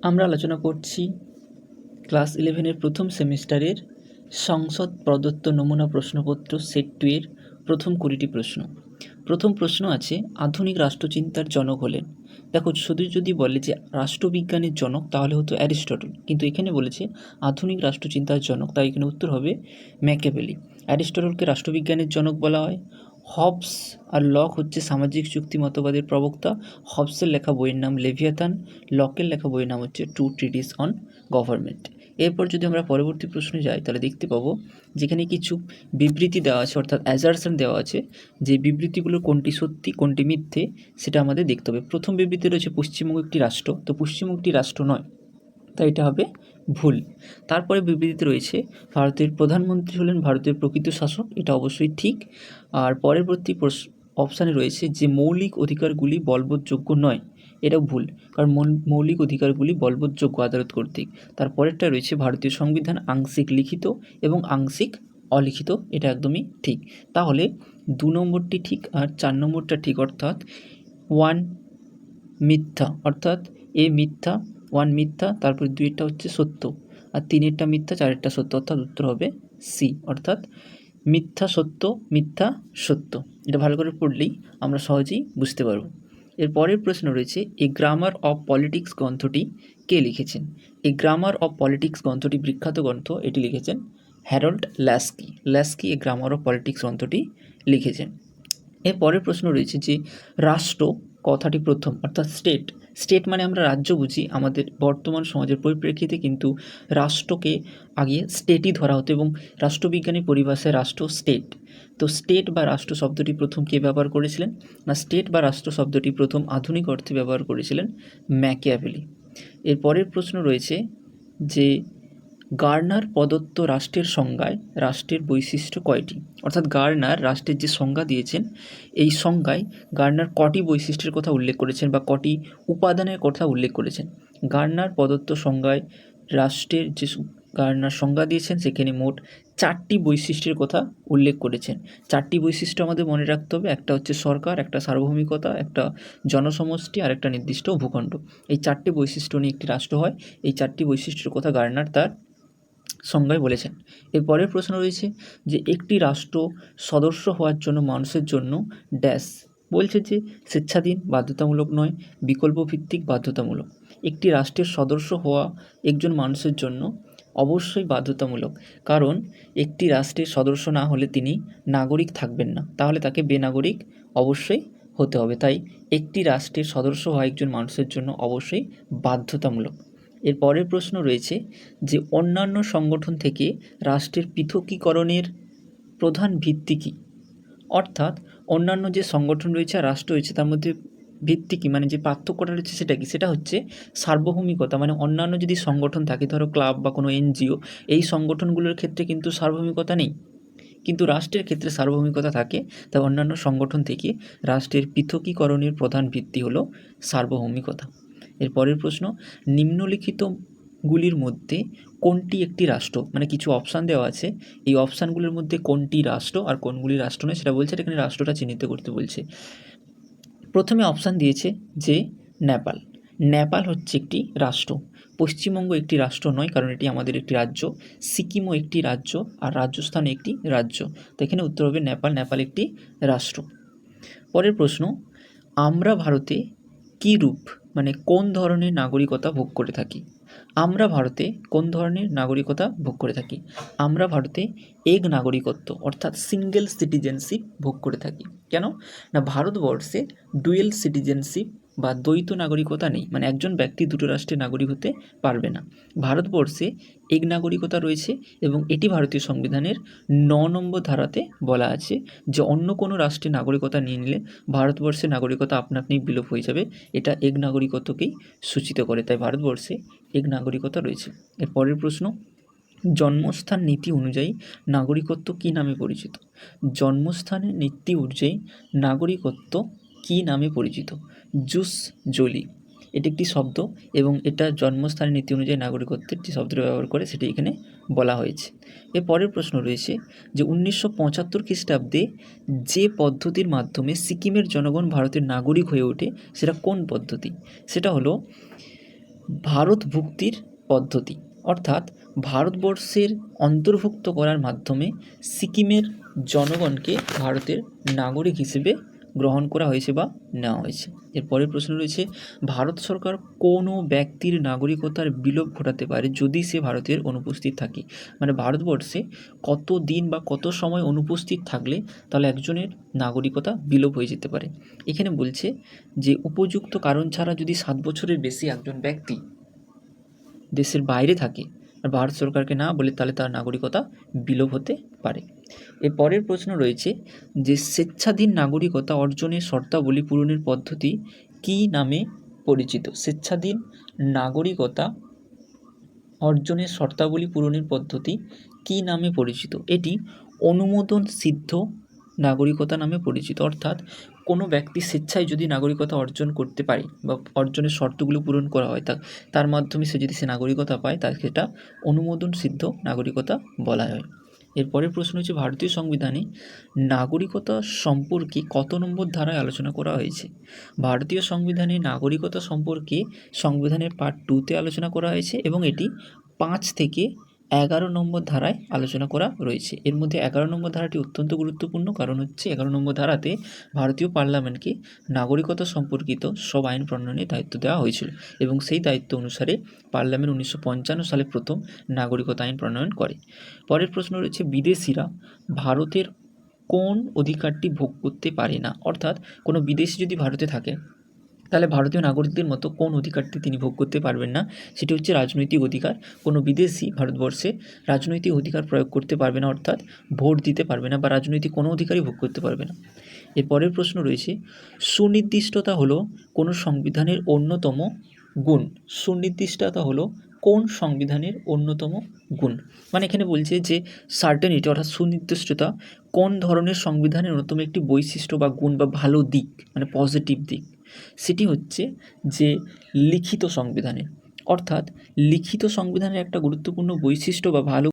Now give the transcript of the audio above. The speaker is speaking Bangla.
আমরা আলোচনা করছি ক্লাস 11-এর প্রথম সেমিস্টারের সংসদ প্রদত্ত নমুনা প্রশ্নপত্র সেট 2 এর প্রথম 20টি প্রশ্ন। প্রথম প্রশ্ন আছে, আধুনিক রাষ্ট্রচিন্তার জনক হলেন। দেখো, শুধু যদি বলে যে রাষ্ট্রবিজ্ঞানের জনক তাহলে হতো অ্যারিস্টটল, কিন্তু এখানে বলেছে আধুনিক রাষ্ট্রচিন্তার জনক, তাই এখানে উত্তর হবে ম্যাকিয়াভেলি। অ্যারিস্টটলকে রাষ্ট্রবিজ্ঞানের জনক বলা হয়। হবস আর লক হচ্ছে সামাজিক যুক্তি মতবাদের প্রবক্তা। হবসের লেখা বইয়ের নাম লেভিয়াথান, লকের লেখা বইয়ের নাম হচ্ছে টু ট্রিটিস অন গভর্নমেন্ট। এরপর যদি আমরা পরবর্তী প্রশ্নে যাই তাহলে দেখতে পাবো যেখানে কিছু বিবৃতি দেওয়া আছে, অর্থাৎ অ্যাজারশন দেওয়া আছে, যে বিবৃতিগুলো কোনটি সত্যি কোনটি মিথ্যে সেটা আমাদের দেখতে হবে। প্রথম বিবৃতি রয়েছে পশ্চিমবঙ্গ একটি রাষ্ট্র, তো পশ্চিমবঙ্গ একটি রাষ্ট্র নয়, তাই এটা হবে ভুল। তারপরে বিবৃতিতে রয়েছে ভারতের প্রধানমন্ত্রী হলেন ভারতের প্রকৃত শাসক, এটা অবশ্যই ঠিক। আর পরবর্তী অপশানে রয়েছে যে মৌলিক অধিকারগুলি বলবৎযোগ্য নয়, এটাও ভুল, কারণ মৌলিক অধিকারগুলি বলবৎযোগ্য আদালত কর্তৃক। তারপরেরটা রয়েছে ভারতীয় সংবিধান আংশিক লিখিত এবং আংশিক অলিখিত, এটা একদমই ঠিক। তাহলে 2 নম্বরটি ঠিক আর 4 নম্বরটা ঠিক, অর্থাৎ 1 মিথ্যা, অর্থাৎ এ মিথ্যা, 1 মিথ্যা, তারপর 2টা হচ্ছে সত্য, আর 3টা মিথ্যা, 4টা সত্য, অর্থাৎ উত্তর হবে সি, অর্থাৎ মিথ্যা সত্য মিথ্যা সত্য। এটা ভালো করে পড়লেই আমরা সহজেই বুঝতে পারব। এর পরের প্রশ্ন রয়েছে, এ গ্রামার অফ পলিটিক্স গ্রন্থটি কে লিখেছেন? এই গ্রামার অফ পলিটিক্স গ্রন্থটি বিখ্যাত গ্রন্থ, এটি লিখেছেন হ্যারল্ড ল্যাস্কি। ল্যাস্কি এই গ্রামার অফ পলিটিক্স গ্রন্থটি লিখেছেন। এর পরের প্রশ্ন রয়েছে যে রাষ্ট্র কথাটি প্রথম, অর্থাৎ স্টেট, স্টেট মানে আমরা রাজ্য বুঝি আমাদের বর্তমান সমাজের পরিপ্রেক্ষিতে, কিন্তু রাষ্ট্রকে আগে স্টেটই ধরা হতো এবং রাষ্ট্রবিজ্ঞানী পরিভাষায় রাষ্ট্র স্টেট। তো স্টেট বা রাষ্ট্র শব্দটি প্রথম কে ব্যবহার করেছিলেন না, স্টেট বা রাষ্ট্র শব্দটি প্রথম আধুনিক অর্থে ব্যবহার করেছিলেন ম্যাকিয়াভেলি। এর পরের প্রশ্ন রয়েছে যে গার্নার প্রদত্ত রাষ্ট্রের সংজ্ঞায় রাষ্ট্রের বৈশিষ্ট্য কয়টি? অর্থাৎ গার্নার রাষ্ট্রের যে সংজ্ঞা দিয়েছেন এই সংজ্ঞায় গার্নার কটি বৈশিষ্ট্যের কথা উল্লেখ করেছেন বা কটি উপাদানের কথা উল্লেখ করেছেন? গার্নার প্রদত্ত সংজ্ঞায় রাষ্ট্রের যে গার্নার সংজ্ঞা দিয়েছেন সেখানে মোট 4টি বৈশিষ্ট্যের কথা উল্লেখ করেছেন। 4টি বৈশিষ্ট্য আমাদের মনে রাখতে হবে, একটা হচ্ছে সরকার, একটা সার্বভৌমিকতা, একটা জনসমষ্টি আর একটা নির্দিষ্ট ভূখণ্ড। এই 4টি বৈশিষ্ট্য নিয়ে একটি রাষ্ট্র হয়। এই 4টি বৈশিষ্ট্যের কথা গার্নার তার সংজ্ঞায় বলেছেন। এর পরের প্রশ্ন রয়েছে যে একটি রাষ্ট্র সদস্য হওয়ার জন্য মানুষের জন্য ড্যাশ, বলছে যে স্বেচ্ছাধীন বাধ্যতামূলক নয়, বিকল্প ভিত্তিক বাধ্যতামূলক। একটি রাষ্ট্রের সদস্য হওয়া একজন মানুষের জন্য অবশ্যই বাধ্যতামূলক, কারণ একটি রাষ্ট্রের সদস্য না হলে তিনি নাগরিক থাকবেন না, তাহলে তাকে বেনাগরিক অবশ্যই হতে হবে। তাই একটি রাষ্ট্রের সদস্য হওয়া একজন মানুষের জন্য অবশ্যই বাধ্যতামূলক। এর পরের প্রশ্ন রয়েছে যে অন্যান্য সংগঠন থেকে রাষ্ট্রের পৃথকীকরণের প্রধান ভিত্তি কী? অর্থাৎ অন্যান্য যে সংগঠন রয়েছে আর রাষ্ট্র রয়েছে তার মধ্যে ভিত্তি কী, মানে যে পার্থক্যটা রয়েছে সেটা কি? সেটা হচ্ছে সার্বভৌমিকতা। মানে অন্যান্য যদি সংগঠন থাকে, ধরো ক্লাব বা কোনো এনজিও, এই সংগঠনগুলোর ক্ষেত্রে কিন্তু সার্বভৌমিকতা নেই, কিন্তু রাষ্ট্রের ক্ষেত্রে সার্বভৌমিকতা থাকে। তাই অন্যান্য সংগঠন থেকে রাষ্ট্রের পৃথকীকরণের প্রধান ভিত্তি হলো সার্বভৌমিকতা। এর পরের প্রশ্ন, নিম্নলিখিতগুলির মধ্যে কোনটি একটি রাষ্ট্র? মানে কিছু অপশান দেওয়া আছে, এই অপশানগুলির মধ্যে কোনটি রাষ্ট্র আর কোনগুলি রাষ্ট্র নয় সেটা বলছে, এখানে রাষ্ট্রটা চিহ্নিত করতে বলছে। প্রথমে অপশান দিয়েছে যে নেপাল। নেপাল হচ্ছে একটি রাষ্ট্র। পশ্চিমবঙ্গ একটি রাষ্ট্র নয়, কারণ এটি আমাদের একটি রাজ্য। সিকিমও একটি রাজ্য আর রাজস্থান একটি রাজ্য, তো এখানে উত্তর হবে নেপাল। নেপাল একটি রাষ্ট্র। পরের প্রশ্ন, আমরা ভারতে কী রূপ মানে কোন ধরনের নাগরিকতা ভোগ করে থাকি? আমরা ভারতে কোন ধরনের নাগরিকতা ভোগ করে থাকি? আমরা ভারতে এক নাগরিকত্ব অর্থাৎ সিঙ্গেল সিটিজেনশিপ ভোগ করে থাকি। কেন না, ভারতবর্ষে ডুয়েল সিটিজেনশিপ বা দ্বৈত নাগরিকতা নেই, মানে একজন ব্যক্তি দুটো রাষ্ট্রের নাগরিক হতে পারবে না। ভারতবর্ষে এক নাগরিকতা রয়েছে এবং এটি ভারতীয় সংবিধানের 9 নম্বর ধারাতে বলা আছে যে অন্য কোনো রাষ্ট্রের নাগরিকতা নিয়ে নিলে ভারতবর্ষের নাগরিকতা আপনা আপনি বিলোপ হয়ে যাবে। এটা এক নাগরিকত্বকেই সূচিত করে, তাই ভারতবর্ষে এক নাগরিকতা রয়েছে। এর পরের প্রশ্ন, জন্মস্থান নীতি অনুযায়ী নাগরিকত্ব কী নামে পরিচিত? জন্মস্থানের নীতি অনুযায়ী নাগরিকত্ব কী নামে পরিচিত? জুস জোলি, এটি একটি শব্দ এবং এটা জন্মস্থানের নীতি অনুযায়ী নাগরিকত্বের যে শব্দটি ব্যবহার করে সেটি এখানে বলা হয়েছে। এর পরের প্রশ্ন রয়েছে যে 1975 খ্রিস্টাব্দে যে পদ্ধতির মাধ্যমে সিকিমের জনগণ ভারতের নাগরিক হয়ে ওঠে সেটা কোন পদ্ধতি? সেটা হলো ভারতভুক্তির পদ্ধতি, অর্থাৎ ভারতবর্ষের অন্তর্ভুক্ত করার মাধ্যমে সিকিমের জনগণকে ভারতের নাগরিক হিসেবে গ্রহণ করা হয়েছে বা নেওয়া হয়েছে। এর পরের প্রশ্ন রয়েছে, ভারত সরকার কোনো ব্যক্তির নাগরিকতার বিলোপ ঘটাতে পারে যদি সে ভারতের অনুপস্থিত থাকে। মানে ভারতবর্ষে কত দিন বা কত সময় অনুপস্থিত থাকলে তাহলে একজনের নাগরিকতা বিলোপ হয়ে যেতে পারে। এখানে বলছে যে উপযুক্ত কারণ ছাড়া যদি 7 বছরের বেশি একজন ব্যক্তি দেশের বাইরে থাকে আর ভারত সরকারকে না বলে, তাহলে তার নাগরিকতা বিলোপ হতে পারে। এর পরের প্রশ্ন রয়েছে যে স্বেচ্ছাধীন নাগরিকতা অর্জনের শর্তাবলী পূরণের পদ্ধতি কী নামে পরিচিত? স্বেচ্ছাধীন নাগরিকতা অর্জনের শর্তাবলী পূরণের পদ্ধতি কী নামে পরিচিত? এটি অনুমোদন সিদ্ধ নাগরিকতা নামে পরিচিত। অর্থাৎ কোনো ব্যক্তি স্বেচ্ছায় যদি নাগরিকতা অর্জন করতে পারে বা অর্জনের শর্তগুলো পূরণ করা হয়, তার মাধ্যমে সে যদি নাগরিকতা পায়, তাকে সেটা অনুমোদন সিদ্ধ নাগরিকতা বলা হয়। এরপরের প্রশ্ন হচ্ছে, ভারতীয় সংবিধানে নাগরিকতা সম্পর্কে কত নম্বর ধারায় আলোচনা করা হয়েছে? ভারতীয় সংবিধানে নাগরিকতা সম্পর্কে সংবিধানের পার্ট 2-তে আলোচনা করা হয়েছে এবং এটি 5 থেকে 11 নম্বর ধারায় আলোচনা করা রয়েছে। এর মধ্যে 11 নম্বর ধারাটি অত্যন্ত গুরুত্বপূর্ণ, কারণ হচ্ছে 11 নম্বর ধারাতে ভারতীয় পার্লামেন্টকে নাগরিকতা সম্পর্কিত সব আইন প্রণয়নের দায়িত্ব দেওয়া হয়েছিল এবং সেই দায়িত্ব অনুসারে পার্লামেন্ট 1955 সালে প্রথম নাগরিকতা আইন প্রণয়ন করে। পরের প্রশ্ন রয়েছে, বিদেশিরা ভারতের কোন অধিকারটি ভোগ করতে পারে না? অর্থাৎ কোনো বিদেশি যদি ভারতে থাকে, তাহলে ভারতীয় নাগরিকদের মতো কোন অধিকারটি তিনি ভোগ করতে পারবেন না? সেটি হচ্ছে রাজনৈতিক অধিকার। কোনো বিদেশি ভারতবর্ষে রাজনৈতিক অধিকার প্রয়োগ করতে পারবে না, অর্থাৎ ভোট দিতে পারবে না বা রাজনৈতিক কোনো অধিকারই ভোগ করতে পারবে না। এর পরের প্রশ্ন রয়েছে, সুনির্দিষ্টতা হলো কোনো সংবিধানের অন্যতম গুণ। সুনির্দিষ্টতা হলো কোন সংবিধানের অন্যতম গুণ? মানে এখানে বলছে যে সার্টেনিটি অর্থাৎ সুনির্দিষ্টতা কোন ধরনের সংবিধানের অন্যতম একটি বৈশিষ্ট্য বা গুণ বা ভালো দিক, মানে পজিটিভ দিক। সেটি হচ্ছে যে লিখিত সংবিধানের, অর্থাৎ লিখিত সংবিধানের একটা গুরুত্বপূর্ণ বৈশিষ্ট্য বা ভালো